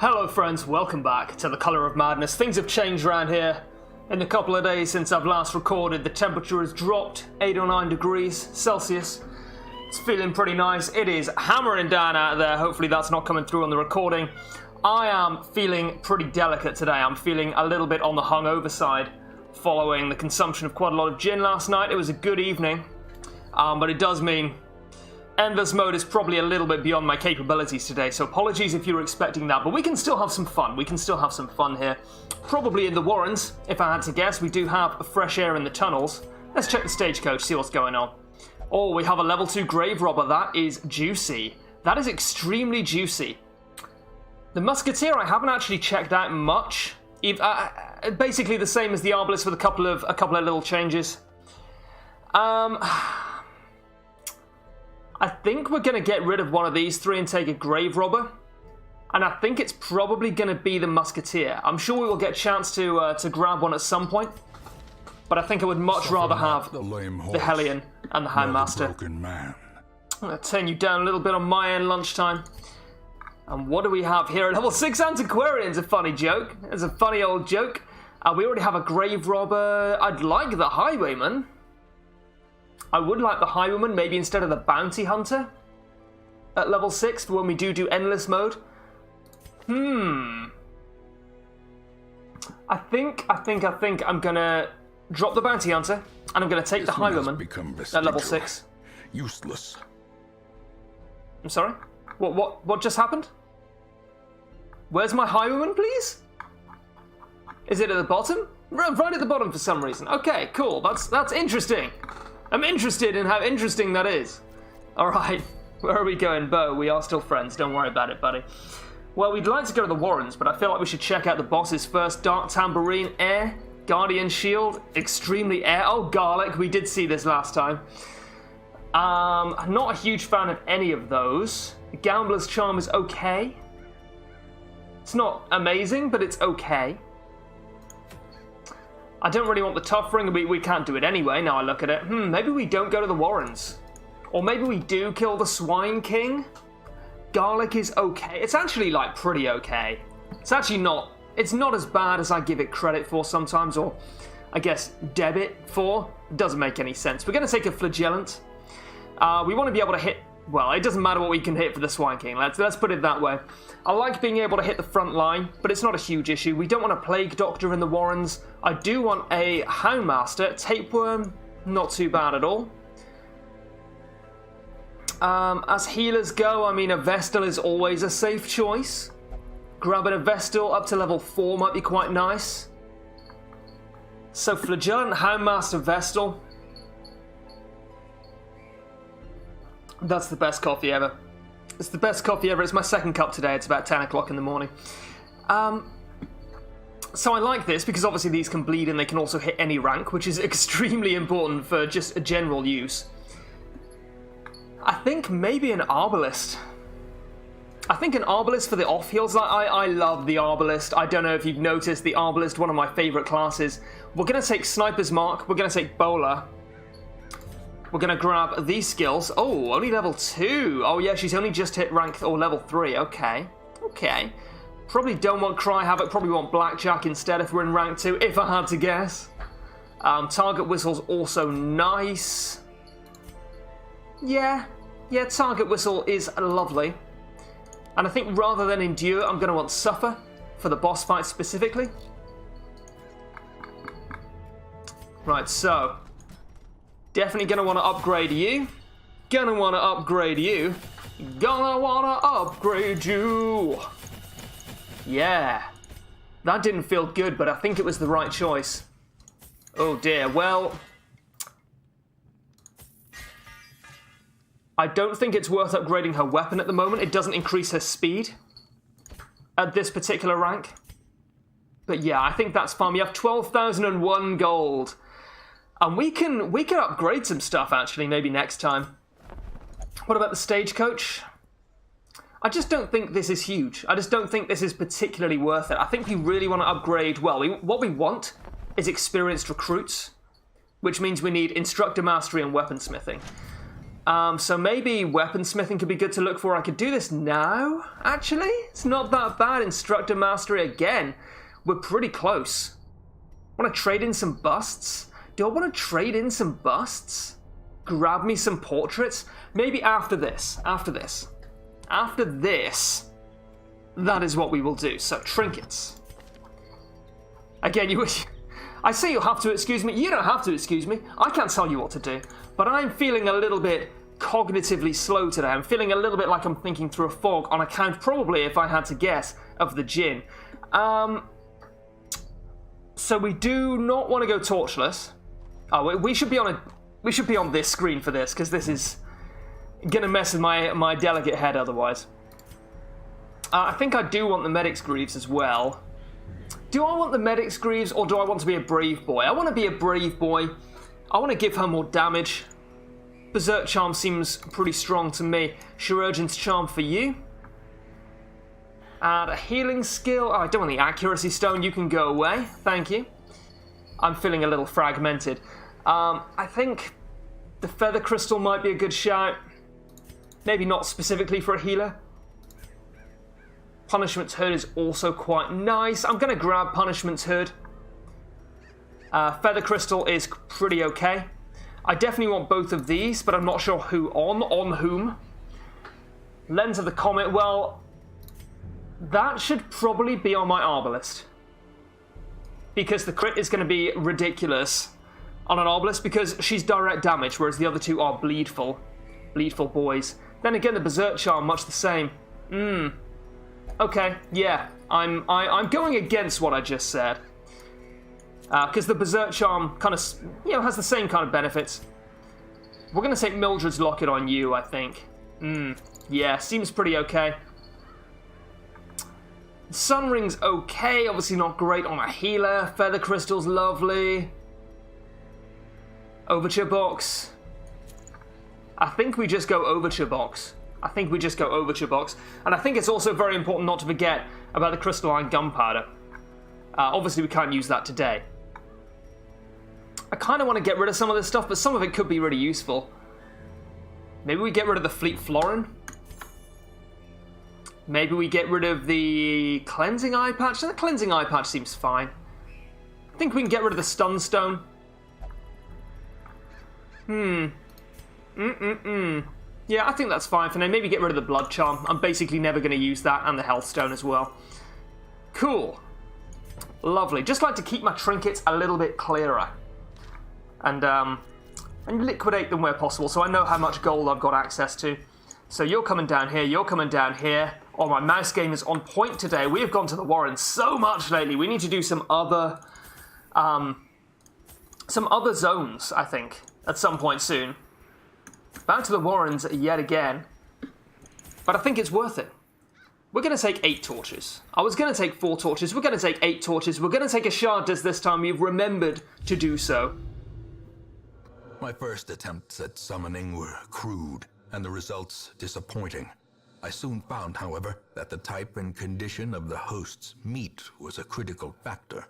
Hello friends, welcome back to the Colour of Madness. Things have changed around here. In the couple of days since I've last recorded, the temperature has dropped 8 or 9 degrees Celsius. It's feeling pretty nice. It is hammering down out there. Hopefully that's not coming through on the recording. I am feeling pretty delicate today. I'm feeling a little bit on the hungover side following the consumption of quite a lot of gin last night. It was a good evening, but it does mean Endless mode is probably a little bit beyond my capabilities today, so apologies if you were expecting that, but we can still have some fun. We can still have some fun here. Probably in the Warrens, if I had to guess. We do have fresh air in the tunnels. Let's check the stagecoach, see what's going on. Oh, we have a level 2 grave robber. That is juicy. That is extremely juicy. The musketeer I haven't actually checked out much. Basically the same as the arbalist with a couple of little changes. I think we're going to get rid of one of these three and take a grave robber. And I think it's probably going to be the musketeer. I'm sure we will get a chance to grab one at some point. But I think I would much rather have the Hellion and the Houndmaster. I'm going to turn you down a little bit on my end, lunchtime. And what do we have here? Level 6 Antiquarian's a funny joke. It's a funny old joke. We already have a grave robber. I'd like the Highwayman. I would like the Highwayman, maybe instead of the Bounty Hunter at level 6 when we do endless mode. I think I'm gonna drop the Bounty Hunter and I'm gonna take the Highwayman at level 6. Useless. I'm sorry? What just happened? Where's my Highwayman, please? Is it at the bottom? Right at the bottom for some reason. Okay, cool. That's interesting. I'm interested in how interesting that is. Alright, where are we going, Bo? We are still friends, don't worry about it, buddy. Well, we'd like to go to the Warrens, but I feel like we should check out the bosses first. Dark Tambourine, Air, Guardian Shield, Extremely Air. Oh, Garlic, we did see this last time. I'm not a huge fan of any of those. Gambler's Charm is okay. It's not amazing, but it's okay. I don't really want the Tough Ring, we can't do it anyway, now I look at it. Maybe we don't go to the Warrens. Or maybe we do kill the Swine King. Garlic is okay. It's actually, like, pretty okay. It's actually not... It's not as bad as I give it credit for sometimes, or, I guess, debit for. It doesn't make any sense. We're going to take a Flagellant. We want to be able to hit... Well, it doesn't matter what we can hit for the Swine King. Let's put it that way. I like being able to hit the front line, but it's not a huge issue. We don't want a Plague Doctor in the Warrens. I do want a Houndmaster. Tapeworm, not too bad at all. As healers go, I mean, a Vestal is always a safe choice. Grabbing a Vestal up to level 4 might be quite nice. So Flagellant, Houndmaster, Vestal. That's the best coffee ever. It's the best coffee ever. It's my second cup today. It's about 10 o'clock in the morning. So I like this because obviously these can bleed and they can also hit any rank, which is extremely important for just a general use. I think maybe an Arbalist. I think an Arbalist for the off heals. I love the Arbalist. I don't know if you've noticed, the Arbalist, one of my favourite classes. We're going to take Sniper's Mark. We're going to take Bowler. We're going to grab these skills. Oh, only level 2. Oh, yeah, she's only just hit rank or level 3. Okay. Okay. Probably don't want Cry Havoc. Probably want Blackjack instead if we're in rank 2, if I had to guess. Target Whistle's also nice. Yeah. Yeah, Target Whistle is lovely. And I think rather than Endure, I'm going to want Suffer for the boss fight specifically. Right, so... Definitely gonna want to upgrade you. Gonna want to upgrade you. Gonna want to upgrade you. Yeah. That didn't feel good, but I think it was the right choice. Oh dear, well... I don't think it's worth upgrading her weapon at the moment. It doesn't increase her speed at this particular rank. But yeah, I think that's fine. We have 12,001 gold. And we can upgrade some stuff, actually, maybe next time. What about the stagecoach? I just don't think this is huge. I just don't think this is particularly worth it. I think we really want to upgrade... Well, what we want is experienced recruits, which means we need Instructor Mastery and Weaponsmithing. So maybe weaponsmithing could be good to look for. I could do this now, actually. It's not that bad. Instructor mastery again. We're pretty close. Want to trade in some busts? Do I want to trade in some busts? Grab me some portraits? Maybe after this. After this. After this, that is what we will do. So, trinkets. Again, I say you'll have to excuse me. You don't have to excuse me. I can't tell you what to do. But I'm feeling a little bit cognitively slow today. I'm feeling a little bit like I'm thinking through a fog on account, probably, if I had to guess, of the gin. So we do not want to go torchless. Oh, we should be on this screen for this, because this is gonna mess with my delicate head otherwise. I think I do want the medic's greaves as well. Do I want the medic's greaves, or do I want to be a brave boy? I want to be a brave boy. I want to give her more damage. Berserk Charm seems pretty strong to me. Chirurgeon's Charm for you. Add a healing skill. Oh, I don't want the accuracy stone. You can go away. Thank you. I'm feeling a little fragmented. I think the feather crystal might be a good shout. Maybe not specifically for a healer. Punishment's Hood is also quite nice. I'm going to grab Punishment's Hood. Feather Crystal is pretty okay. I definitely want both of these, but I'm not sure who on whom. Lens of the Comet, well, that should probably be on my Arbalist. Because the crit is going to be ridiculous on an Arbalist, because she's direct damage, whereas the other two are bleedful. Bleedful boys. Then again, the Berserk Charm, much the same. Okay, yeah, I'm going against what I just said. Because the Berserk Charm kind of, has the same kind of benefits. We're going to take Mildred's Locket on you, I think. Yeah, seems pretty okay. Sun Ring's okay, obviously not great on a healer. Feather Crystal's lovely. Overture Box. I think we just go Overture Box. And I think it's also very important not to forget about the crystalline gunpowder. Obviously, we can't use that today. I kind of want to get rid of some of this stuff, but some of it could be really useful. Maybe we get rid of the Fleet Florin. Maybe we get rid of the Cleansing Eye Patch. The Cleansing Eye Patch seems fine. I think we can get rid of the Stun Stone. Yeah, I think that's fine for now. Maybe get rid of the Blood Charm. I'm basically never going to use that, and the Health Stone as well. Cool. Lovely. Just like to keep my trinkets a little bit clearer. And liquidate them where possible, so I know how much gold I've got access to. So you're coming down here, you're coming down here. Oh, my mouse game is on point today. We have gone to the Warren so much lately. We need to do some other zones, I think, at some point soon. Back to the Warrens yet again. But I think it's worth it. We're going to take 8 torches. I was going to take 4 torches. We're going to take 8 torches. We're going to take a Shardas this time. We've remembered to do so. My first attempts at summoning were crude, and the results disappointing. I soon found, however, that the type and condition of the host's meat was a critical factor.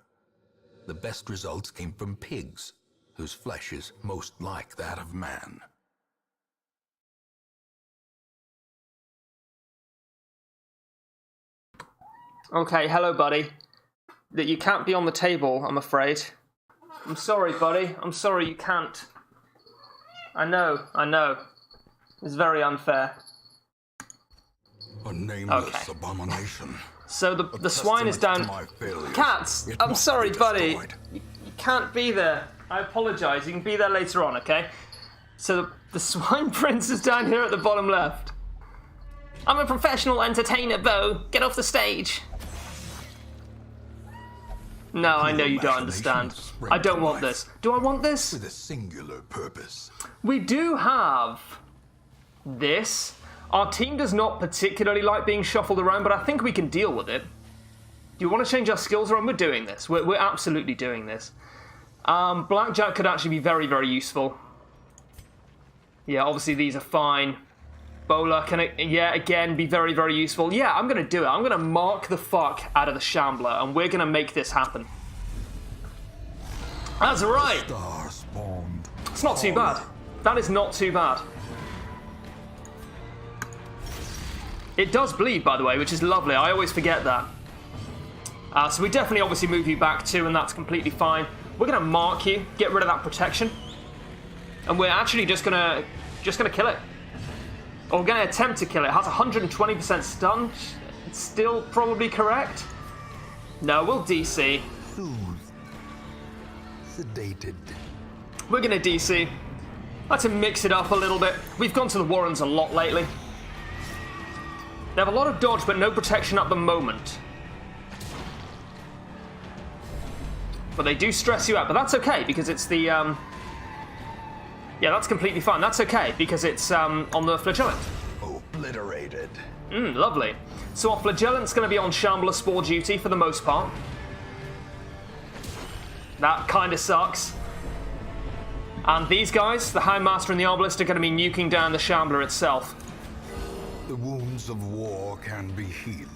The best results came from pigs, whose flesh is most like that of man. Okay, hello, buddy. That you can't be on the table, I'm afraid. I'm sorry, buddy. I'm sorry you can't. I know. It's very unfair. A nameless abomination. So the swine is down. Cats! I'm sorry, buddy. You can't be there. I apologise. You can be there later on, okay? So the swine prince is down here at the bottom left. I'm a professional entertainer, Bo. Get off the stage. No, I know you don't understand. I don't want this. Do I want this? With a singular purpose. We do have this. Our team does not particularly like being shuffled around, but I think we can deal with it. Do you want to change our skills around? We're doing this. We're absolutely doing this. Blackjack could actually be very, very useful. Yeah, obviously these are fine. Bowler can, again, be very, very useful. Yeah, I'm going to do it. I'm going to mark the fuck out of the Shambler, and we're going to make this happen. That's right. Star spawned. It's not too bad. That is not too bad. It does bleed, by the way, which is lovely. I always forget that. So we definitely obviously move you back too, and that's completely fine. We're going to mark you, get rid of that protection. And we're actually just gonna kill it. Or we're going to attempt to kill it. It has 120% stun. It's still probably correct. No, we'll DC. Soothed. Sedated. We're going to DC. Like to mix it up a little bit. We've gone to the Warrens a lot lately. They have a lot of dodge, but no protection at the moment. But they do stress you out, but that's okay, because it's the, Yeah, that's completely fine. That's okay, because it's, on the Flagellant. Obliterated. Lovely. So our Flagellant's going to be on Shambler Spore duty for the most part. That kind of sucks. And these guys, the Houndmaster and the Obelisk, are going to be nuking down the Shambler itself. The wounds of war can be healed,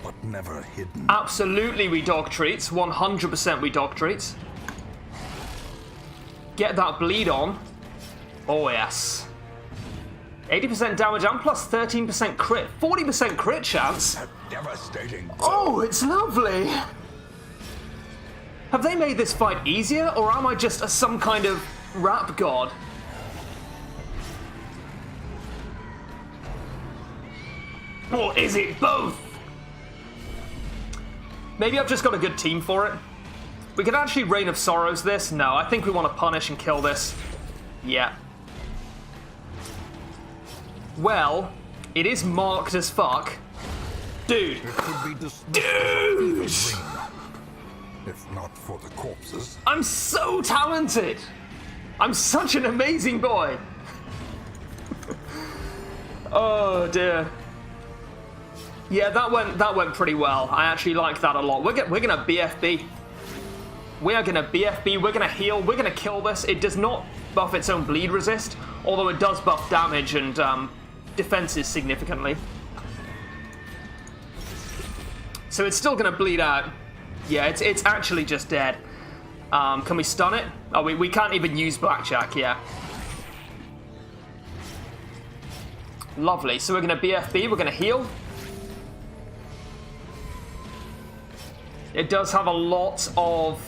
but never hidden. Absolutely we dog treats. 100% we dog treats. Get that bleed on. Oh, yes. 80% damage and plus 13% crit. 40% crit chance. A devastating. Oh, it's lovely. Have they made this fight easier, or am I just some kind of rap god? Or is it both? Maybe I've just got a good team for it. We could actually Reign of Sorrows this. No, I think we want to punish and kill this. Yeah. Well, it is marked as fuck. Dude. It could be Dude! If not for the corpses. I'm so talented. I'm such an amazing boy. Oh dear. Yeah, that went pretty well. I actually like that a lot. We're gonna BFB. We are gonna BFB. We're gonna heal. We're gonna kill this. It does not buff its own bleed resist, although it does buff damage and defenses significantly. So it's still gonna bleed out. Yeah, it's actually just dead. Can we stun it? Oh, we can't even use Blackjack. Yeah. Lovely. So we're gonna BFB. We're gonna heal. It does have a lot of...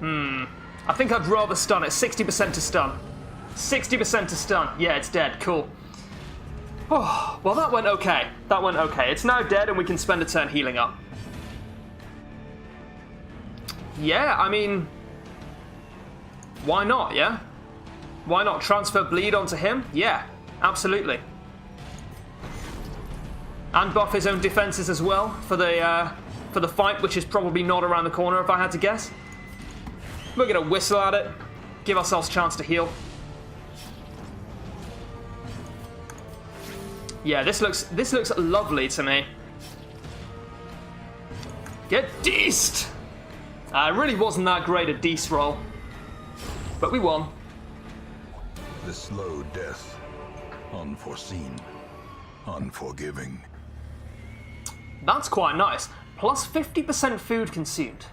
I think I'd rather stun it. 60% to stun. 60% to stun. Yeah, it's dead. Cool. Oh, well, that went okay. That went okay. It's now dead and we can spend a turn healing up. Yeah, I mean... Why not, yeah? Why not transfer bleed onto him? Yeah, absolutely. And buff his own defenses as well for the fight, which is probably not around the corner if I had to guess. We're gonna whistle at it, give ourselves a chance to heal. Yeah, this looks lovely to me. Get deeced! It really wasn't that great a deece roll, but we won. The slow death, unforeseen, unforgiving. That's quite nice. Plus 50% food consumed.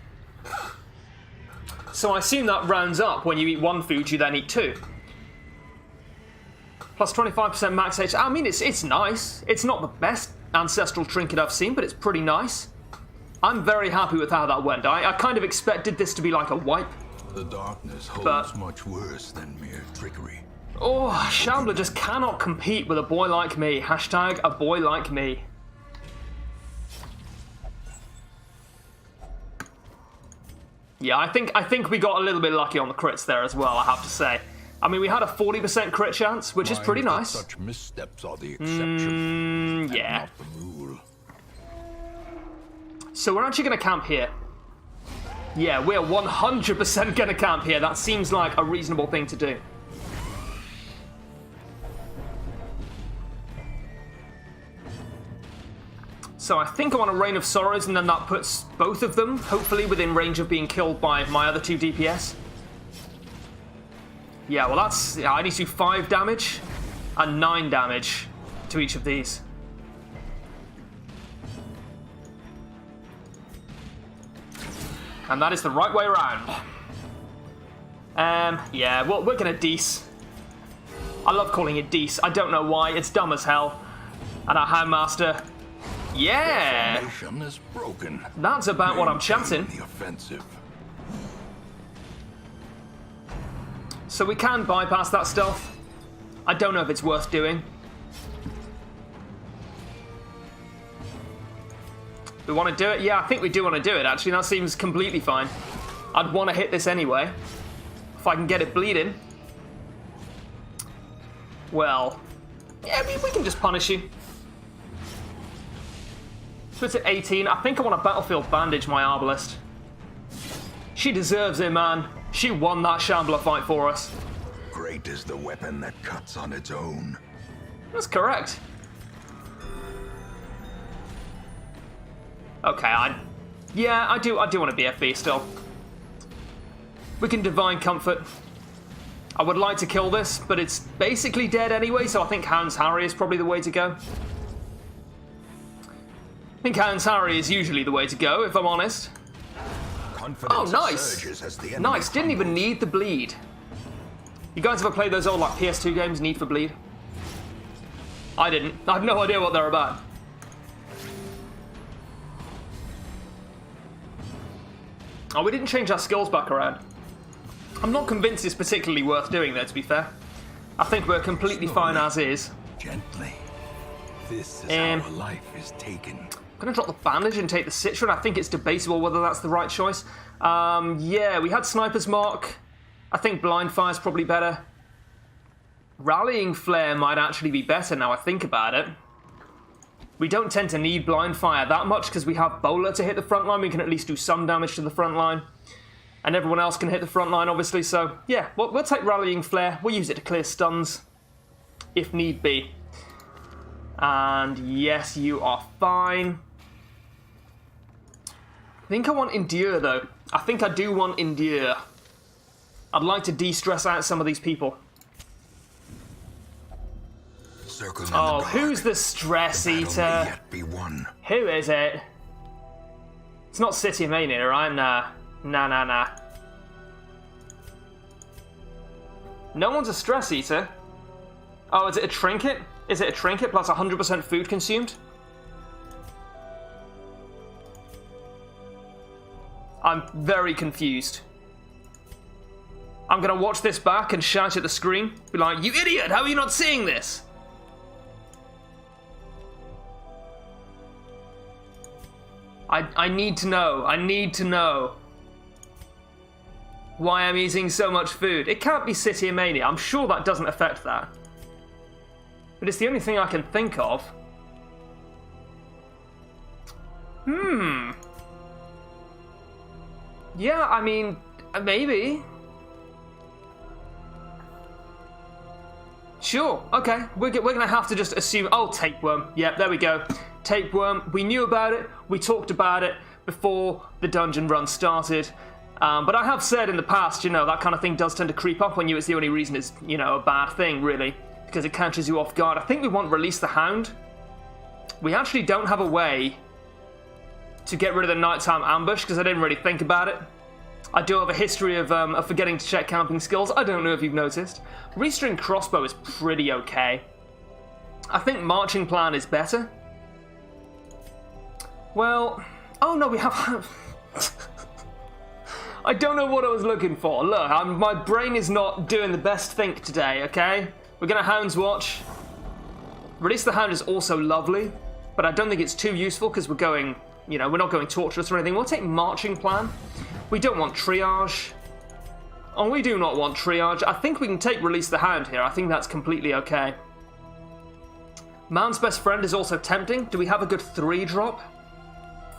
So I assume that rounds up. When you eat one food, you then eat two. Plus 25% max HP. I mean, it's nice. It's not the best ancestral trinket I've seen, but it's pretty nice. I'm very happy with how that went. I kind of expected this to be like a wipe. The darkness holds much worse than mere trickery. Oh, Shambler just cannot compete with a boy like me. Hashtag a boy like me. Yeah, I think we got a little bit lucky on the crits there as well, I have to say. I mean, we had a 40% crit chance, which is pretty nice. Such missteps are the exception, yeah. not the rule. So we're actually going to camp here. Yeah, we're 100% going to camp here. That seems like a reasonable thing to do. So I think I want a Reign of Sorrows, and then that puts both of them, hopefully, within range of being killed by my other two DPS. Yeah, well that's... Yeah, I need to do 5 damage and 9 damage to each of these. And that is the right way around. Yeah, well, we're gonna Deece. I love calling it Deece. I don't know why. It's dumb as hell. And our Houndmaster. Yeah! Formation is broken. That's about what I'm chanting. The offensive. So we can bypass that stealth. I don't know if it's worth doing. We want to do it? Yeah, I think we do want to do it, actually. That seems completely fine. I'd want to hit this anyway. If I can get it bleeding. Well, yeah, we can just punish you. So it's at 18. I think I want to battlefield bandage my Arbalist. She deserves it, man. She won that Shambler fight for us. Great is the weapon that cuts on its own. That's correct. Okay, I do want to BFB still. We can Divine Comfort. I would like to kill this, but it's basically dead anyway, so I think Hound's Harry is probably the way to go. I think Hound's Harry is usually the way to go, if I'm honest. Oh, nice! Nice, didn't even need the bleed. You guys ever played those old like PS2 games, Need for Bleed? I didn't. I have no idea what they're about. Oh, we didn't change our skills back around. I'm not convinced it's particularly worth doing though, to be fair. I think we're completely fine as is. Gently. This is how life is taken. I'm going to drop the bandage and take the Citron. I think it's debatable whether that's the right choice. Yeah, we had Sniper's Mark. I think Blind Fire's probably better. Rallying Flare might actually be better now I think about it. We don't tend to need Blind Fire that much because we have Bowler to hit the front line. We can at least do some damage to the front line. And everyone else can hit the front line, obviously. So, yeah, we'll take Rallying Flare. We'll use it to clear stuns if need be. And yes, you are fine. I think I want Endure, though. I think I do want Endure. I'd like to de-stress out some of these people. Oh, who's the Stress Eater? Who is it? It's not City Mania, right? Nah. Nah. No one's a Stress Eater. Oh, is it a Trinket? Is it a Trinket plus 100% food consumed? I'm very confused. I'm gonna watch this back and shout at the screen. Be like, you idiot, how are you not seeing this? I need to know. I need to know why I'm eating so much food. It can't be City Mania. I'm sure that doesn't affect that. But it's the only thing I can think of. Yeah, I mean, maybe. Sure, okay. We're gonna have to just assume... Oh, Tapeworm. Yep, there we go. Tapeworm. We knew about it. We talked about it before the dungeon run started. But I have said in the past, you know, that kind of thing does tend to creep up on you. It's the only reason it's, you know, a bad thing, really. Because it catches you off guard. I think we want Release the Hound. We actually don't have a way to get rid of the nighttime ambush, because I didn't really think about it. I do have a history of forgetting to check camping skills. I don't know if you've noticed. Restring Crossbow is pretty okay. I think Marching Plan is better. Well, oh no, we have... I don't know what I was looking for. Look, my brain is not doing the best think today, okay? We're going to Hound's Watch. Release the Hound is also lovely, but I don't think it's too useful because we're going, you know, we're not going torturous or anything. We'll take Marching Plan. We don't want Triage. Oh, we do not want Triage. I think we can take Release the Hound here. I think that's completely okay. Man's Best Friend is also tempting. Do we have a good 3-drop?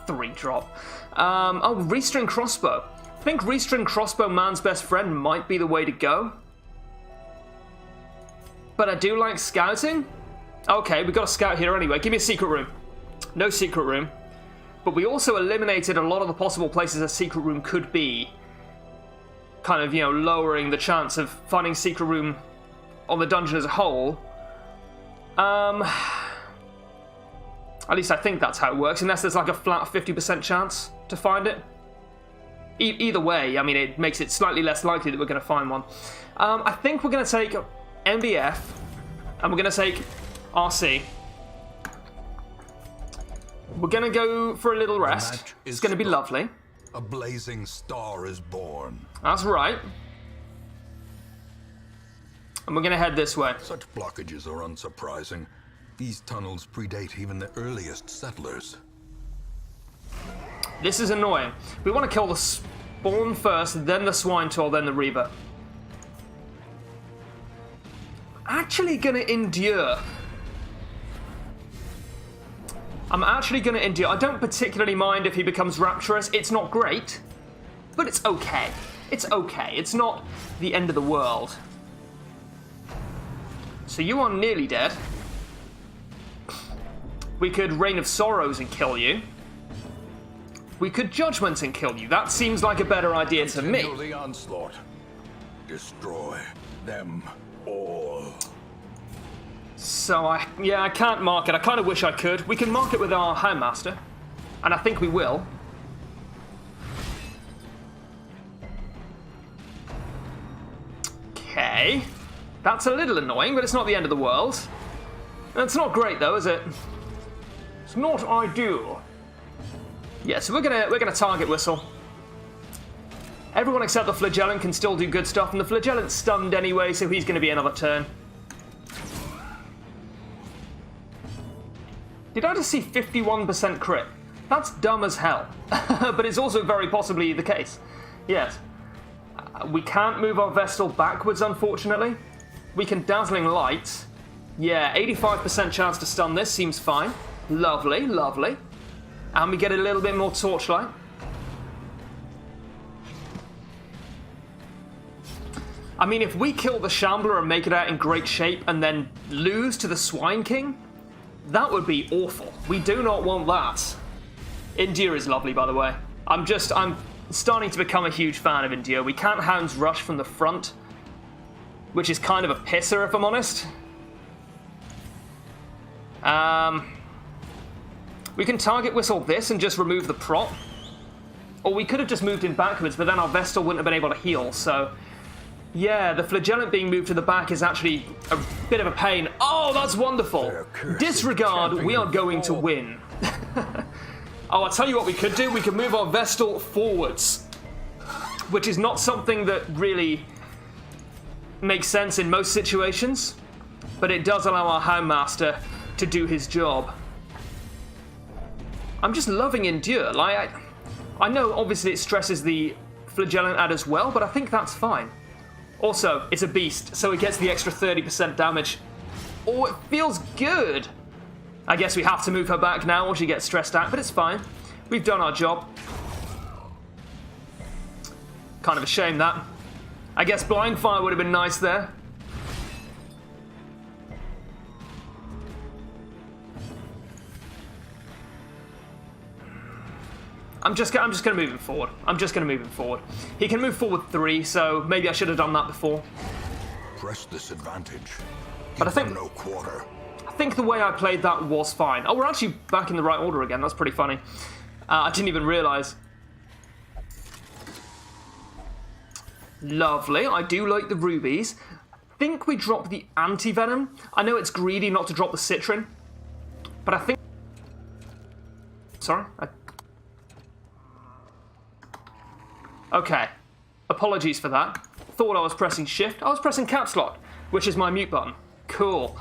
3-drop. Oh, Restring Crossbow. I think Restring Crossbow, Man's Best Friend might be the way to go. But I do like scouting. Okay, we got a scout here anyway. Give me a secret room. No secret room. But we also eliminated a lot of the possible places a secret room could be. Kind of, you know, lowering the chance of finding secret room on the dungeon as a whole. At least I think that's how it works, unless there's like a flat 50% chance to find it. Either way, I mean, it makes it slightly less likely that we're going to find one. I think we're going to take MBF, and we're going to take RC. We're going to go for a little rest. match is It's going to be stopped. lovely. A blazing star is born. That's right. And we're going to head this way. Such blockages are unsurprising. These tunnels predate even the earliest settlers. This is annoying. We want to kill the spawn first, then the swine toll, then the reaver. Actually going to endure. I'm actually going to endure. I don't particularly mind if he becomes rapturous. It's not great, but it's okay. It's okay. It's not the end of the world. So you are nearly dead. We could Reign of Sorrows and kill you. We could Judgment and kill you. That seems like a better idea to me. Continue the onslaught. Destroy them all. So I can't mark it. I kind of wish I could. We can mark it with our Houndmaster, and I think we will. Okay. That's a little annoying, but it's not the end of the world. It's not great though, is it? It's not ideal. Yeah, so we're gonna target Whistle. Everyone except the Flagellant can still do good stuff, and the Flagellant's stunned anyway, so he's gonna be another turn. Did I just see 51% crit? That's dumb as hell. But it's also very possibly the case. Yes. We can't move our Vestal backwards, unfortunately. We can Dazzling Light. Yeah, 85% chance to stun this seems fine. Lovely, lovely. And we get a little bit more Torchlight. I mean, if we kill the Shambler and make it out in great shape and then lose to the Swine King, that would be awful. We do not want that. Endure is lovely, by the way. I'm starting to become a huge fan of Endure. We can't Hound's Rush from the front, which is kind of a pisser, if I'm honest. We can target Whistle this and just remove the prop. Or we could have just moved in backwards, but then our Vestal wouldn't have been able to heal, so... Yeah, the Flagellant being moved to the back is actually a bit of a pain. Oh, that's wonderful! Disregard, we are going to win. Oh, I'll tell you what we could do. We could move our Vestal forwards, which is not something that really makes sense in most situations, but it does allow our Houndmaster to do his job. I'm just loving Endure. Like, I know obviously it stresses the Flagellant ad as well, but I think that's fine. Also, it's a beast, so it gets the extra 30% damage. Oh, it feels good! I guess we have to move her back now or she gets stressed out, but it's fine. We've done our job. Kind of a shame that. I guess Blind Fire would have been nice there. I'm just going to move him forward. I'm just going to move him forward. He can move forward 3, so maybe I should have done that before. Press this advantage. But I think no quarter. I think the way I played that was fine. Oh, we're actually back in the right order again. That's pretty funny. I didn't even realise. Lovely. I do like the rubies. I think we drop the anti-venom. I know it's greedy not to drop the citrin, but I think... Sorry? Okay. Apologies for that. Thought I was pressing shift. I was pressing caps lock, which is my mute button. Cool.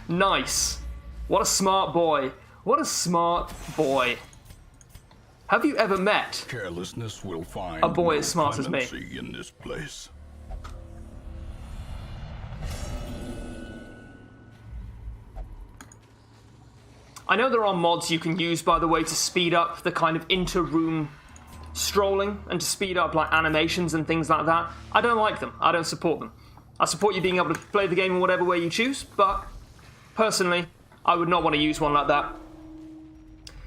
Nice. What a smart boy. What a smart boy. Have you ever met Carelessness will find a boy no as smart as me? clemency in this place. I know there are mods you can use, by the way, to speed up the kind of inter-room strolling and to speed up like animations and things like that. I don't like them. I don't support them. I support you being able to play the game in whatever way you choose, but personally, I would not want to use one like that.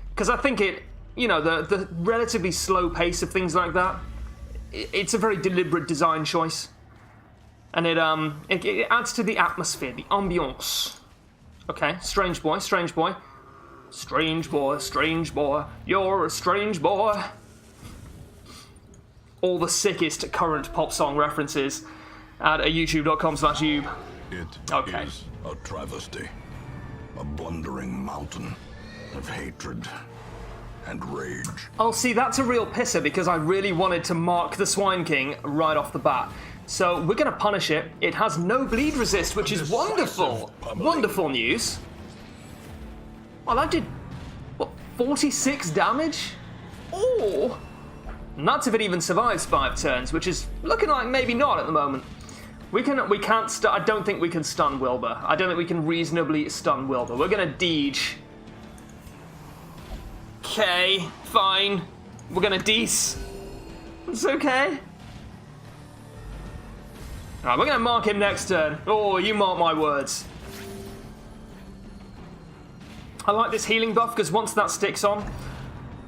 Because I think it, you know, the relatively slow pace of things like that, it's a very deliberate design choice. And it adds to the atmosphere, the ambiance. Okay, strange boy, strange boy. Strange boy, you're a strange boy. All the sickest current pop song references at youtube.com/ube. It Okay. is a travesty. A blundering mountain of hatred and rage. Oh, see, that's a real pisser because I really wanted to mark the Swine King right off the bat. So we're going to punish it. It has no bleed resist, which is wonderful. Wonderful news. Well, that did, what, 46 damage? Oh! And that's if it even survives 5 turns, which is looking like maybe not at the moment. We can't I don't think we can stun Wilbur. I don't think we can reasonably stun Wilbur. We're going to deej. Okay, fine. We're going to deece. It's okay. Alright, we're going to mark him next turn. Oh, you mark my words. I like this healing buff because once that sticks on,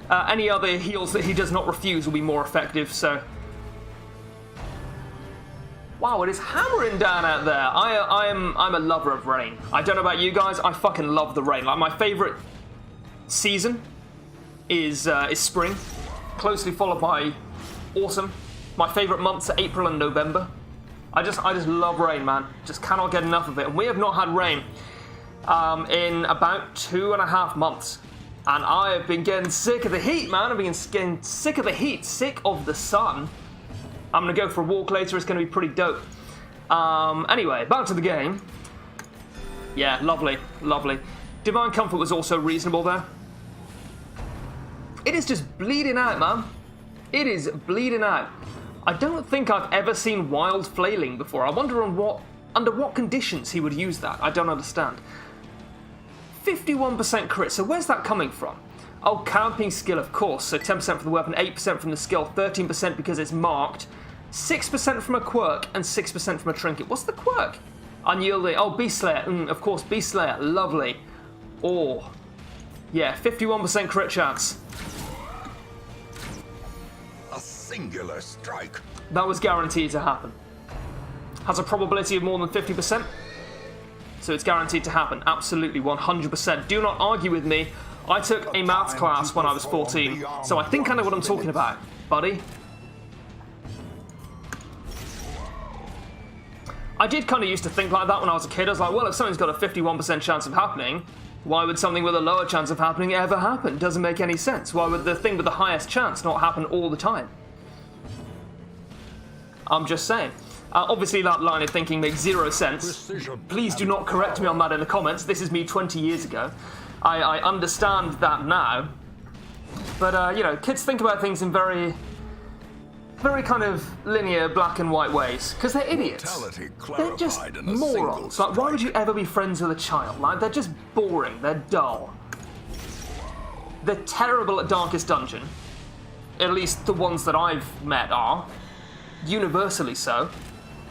any other heals that he does not refuse will be more effective, so... Wow, it is hammering down out there. I'm a lover of rain. I don't know about you guys, I fucking love the rain. Like, my favourite season is spring, closely followed by autumn. My favourite months are April and November. I just love rain, man. Just cannot get enough of it. And we have not had rain in about 2.5 months. And I have been getting sick of the heat, man. I've been getting sick of the heat, sick of the sun. I'm going to go for a walk later. It's going to be pretty dope. Anyway, back to the game. Yeah, lovely, lovely. Divine Comfort was also reasonable there. It is just bleeding out, man. It is bleeding out. I don't think I've ever seen Wild Flailing before. I wonder under what conditions he would use that. I don't understand. 51% crit, so where's that coming from? Oh, camping skill, of course. So 10% from the weapon, 8% from the skill, 13% because it's marked, 6% from a quirk, and 6% from a trinket. What's the quirk? Unyielding. Oh, Beast Slayer. Of course, Beast Slayer. Lovely. Oh. Yeah, 51% crit chance. A singular strike. That was guaranteed to happen. Has a probability of more than 50%. So it's guaranteed to happen. Absolutely, 100%. Do not argue with me. I took a maths class when I was 14, so I think I know what I'm talking about, buddy. I did kind of used to think like that when I was a kid. I was like, well, if something's got a 51% chance of happening, why would something with a lower chance of happening ever happen? Doesn't make any sense. Why would the thing with the highest chance not happen all the time? I'm just saying. Obviously, that line of thinking makes zero sense. Please do not correct me on that in the comments. This is me 20 years ago. I understand that now. But, you know, kids think about things in very kind of linear black and white ways. Because they're idiots. They're just morons. Like, why would you ever be friends with a child? Like, they're just boring. They're dull. They're terrible at Darkest Dungeon. At least the ones that I've met are. Universally so.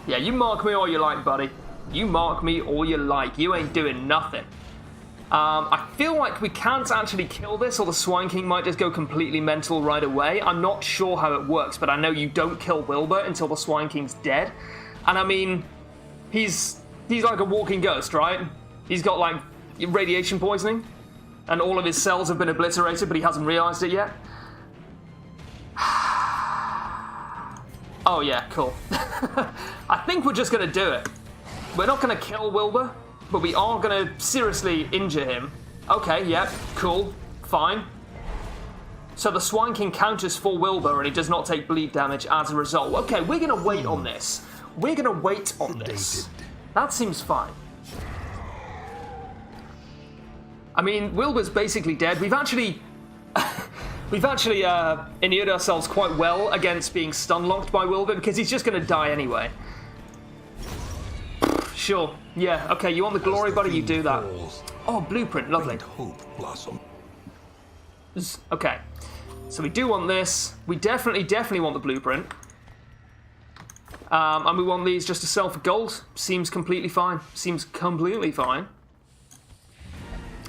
Yeah, you mark me all you like, buddy. You mark me all you like. You ain't doing nothing. I feel like we can't actually kill this, or the Swine King might just go completely mental right away. I'm not sure how it works, but I know you don't kill Wilbur until the Swine King's dead. And I mean, he's like a walking ghost, right? He's got like radiation poisoning, and all of his cells have been obliterated, but he hasn't realized it yet. Oh yeah, cool. I think we're just gonna do it. We're not gonna kill Wilbur, but we are gonna seriously injure him. Okay, yeah, cool, fine. So the Swine King counters for Wilbur and he does not take bleed damage as a result. Okay, we're gonna wait on this. We're gonna wait on this. That seems fine. I mean, Wilbur's basically dead. We've actually inured ourselves quite well against being stun-locked by Wilbur because he's just going to die anyway. Sure. Yeah, okay, you want the glory, buddy? You do that. Oh, blueprint. Lovely. Okay. So we do want this. We definitely want the blueprint. And we want these just to sell for gold. Seems completely fine. Seems completely fine.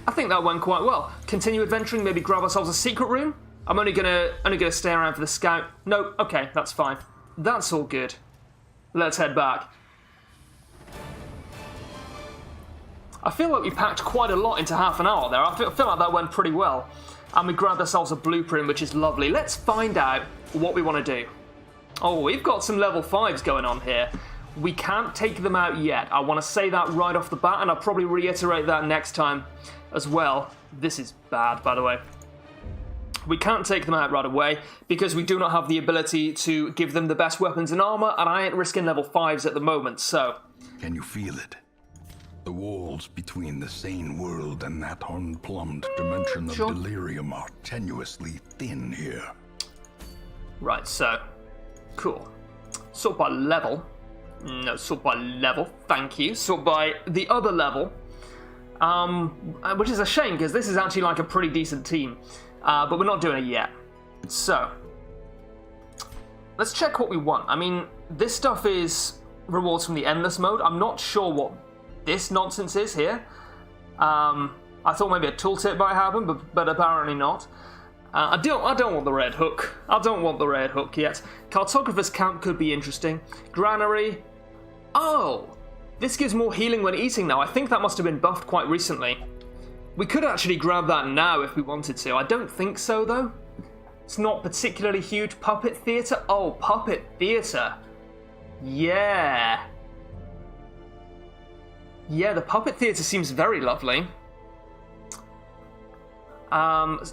I think that went quite well. Continue adventuring, maybe grab ourselves a secret room. I'm only gonna stay around for the scout. No, okay, that's fine. That's all good. Let's head back. I feel like we packed quite a lot into half an hour there. I feel like that went pretty well. And we grabbed ourselves a blueprint, which is lovely. Let's find out what we want to do. Oh, we've got some level 5s going on here. we can't take them out yet. I want to say that right off the bat, and I'll probably reiterate that next time as well. This is bad, by the way. We can't take them out right away because we do not have the ability to give them the best weapons and armor, and I ain't risking level 5s at the moment, so... Can you feel it? The walls between the sane world and that unplumbed dimension of delirium are tenuously thin here. Right, so... Cool. Sort by level. No, sort by level, thank you. Sort by the other level. Which is a shame, because this is actually like a pretty decent team. But we're not doing it yet. So, let's check what we want. I mean, this stuff is rewards from the Endless mode. I'm not sure what this nonsense is here. I thought maybe a tooltip might happen, but apparently not. I don't want the red hook. I don't want the red hook yet. Cartographer's Camp could be interesting. Granary. Oh! This gives more healing when eating now. I think that must have been buffed quite recently. We could actually grab that now if we wanted to. I don't think so, though. It's not particularly huge. Puppet Theatre? Oh, Puppet Theatre. Yeah. Yeah, the Puppet Theatre seems very lovely. A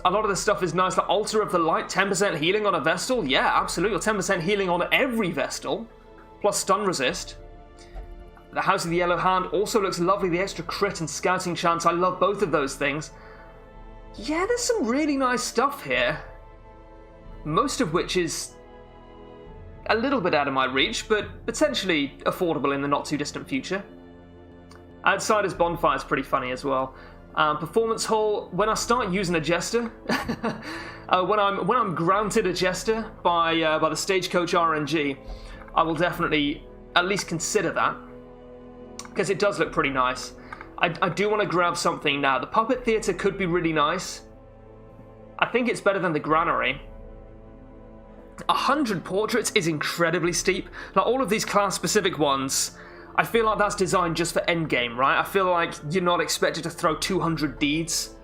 lot of this stuff is nice. The Altar of the Light, 10% healing on a Vestal. Yeah, absolutely. 10% healing on every Vestal. Plus stun resist. The House of the Yellow Hand also looks lovely. The extra crit and scouting chance. I love both of those things. Yeah, there's some really nice stuff here. Most of which is a little bit out of my reach, but potentially affordable in the not too distant future. Outsiders Bonfire is pretty funny as well. Performance Hall, when I start using a Jester, when I'm granted a Jester by the Stagecoach RNG, I will definitely at least consider that. Because it does look pretty nice. I do want to grab something now. The Puppet Theatre could be really nice. I think it's better than the Granary. 100 portraits is incredibly steep. Like, all of these class-specific ones, I feel like that's designed just for endgame, right? I feel like you're not expected to throw 200 deeds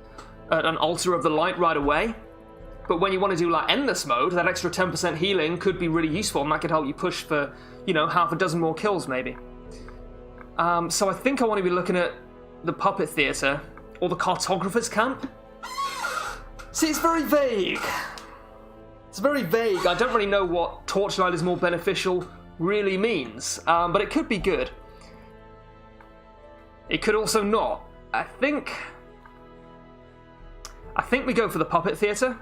at an Altar of the Light right away. But when you want to do, like, Endless mode, that extra 10% healing could be really useful, and that could help you push for, you know, half a dozen more kills, maybe. So I think I want to be looking at the Puppet Theatre or the Cartographer's Camp. See, it's very vague. It's very vague. I don't really know what Torchlight is more beneficial really means, but it could be good. It could also not. I think we go for the Puppet Theatre.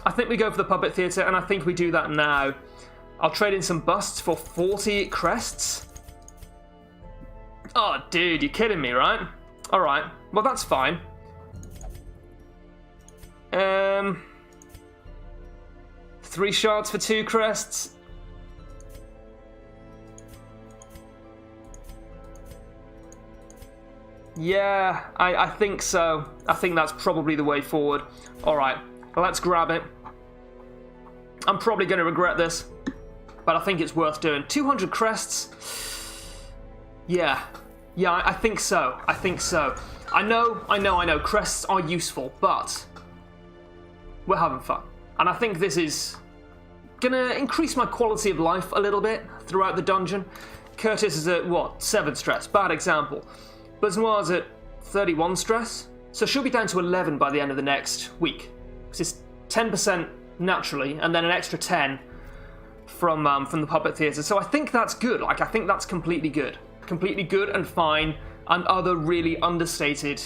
I think we go for the Puppet Theatre, and I think we do that now. I'll trade in some busts for 40 crests. Oh, dude, you're kidding me, right? Alright, well, that's fine. 3 shards for 2 crests. Yeah, I think so. I think that's probably the way forward. Alright, let's grab it. I'm probably going to regret this, but I think it's worth doing. 200 crests. Yeah, I think so. I think so. I know. Crests are useful, but we're having fun. And I think this is gonna increase my quality of life a little bit throughout the dungeon. Curtis is at, 7 stress? Bad example. Baznoir's at 31 stress, so she'll be down to 11 by the end of the next week. Because it's 10% naturally, and then an extra 10 from the Puppet Theatre. So I think that's good. Like, I think that's completely good. Completely good and fine, and other really understated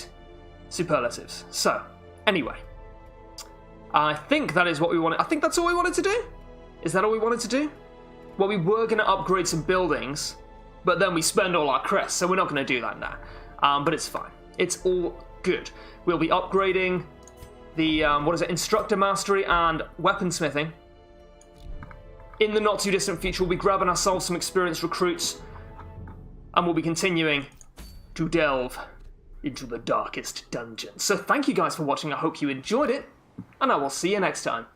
superlatives. So, anyway. I think that is what we wanted. I think that's all we wanted to do. Is that all we wanted to do? Well, we were going to upgrade some buildings, but then we spend all our crests, so we're not going to do that now. But it's fine. It's all good. We'll be upgrading the, Instructor Mastery and Weaponsmithing. In the not too distant future, we'll be grabbing ourselves some experienced recruits, and we'll be continuing to delve into the darkest dungeon. So thank you guys for watching. I hope you enjoyed it, and I will see you next time.